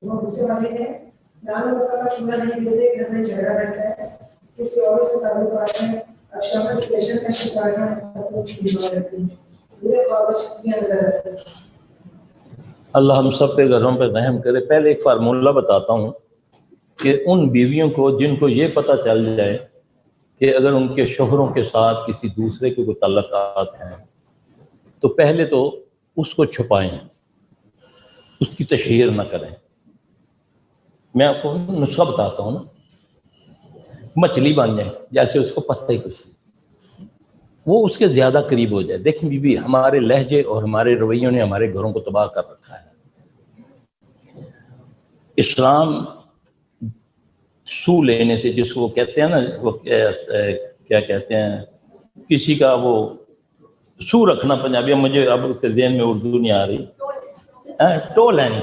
وہ غصے والے ہیں، دانوں کا چوڑا نہیں دیتے، گھر میں جھگڑا رہتا ہے، کسی اور سے تعلق آتا ہے، اب شامل ڈپریشن کا شکار ہیں، کچھ بیمار رہتے ہیں، پورے خواب کے اندر رہتے ہیں۔ اللہ ہم سب کے گھروں پہ رحم کرے۔ پہلے ایک فارمولہ بتاتا ہوں کہ ان بیویوں کو جن کو یہ پتہ چل جائے کہ اگر ان کے شوہروں کے ساتھ کسی دوسرے کے کوئی تعلقات ہیں تو پہلے تو اس کو چھپائیں، اس کی تشہیر نہ کریں۔ میں آپ کو نسخہ بتاتا ہوں نا، مچھلی بن جائے جیسے اس کو پتہ ہی کچھ نہیں، وہ اس کے زیادہ قریب ہو جائے۔ دیکھیں بی بی، ہمارے لہجے اور ہمارے رویوں نے ہمارے گھروں کو تباہ کر رکھا ہے۔ اسلام سو لینے سے، جس کو کہتے ہیں نا، وہ کیا کہتے ہیں، کسی کا وہ سو رکھنا، پنجابی مجھے اب اس کے ذہن میں اردو نہیں آ رہی، ٹو لینگ،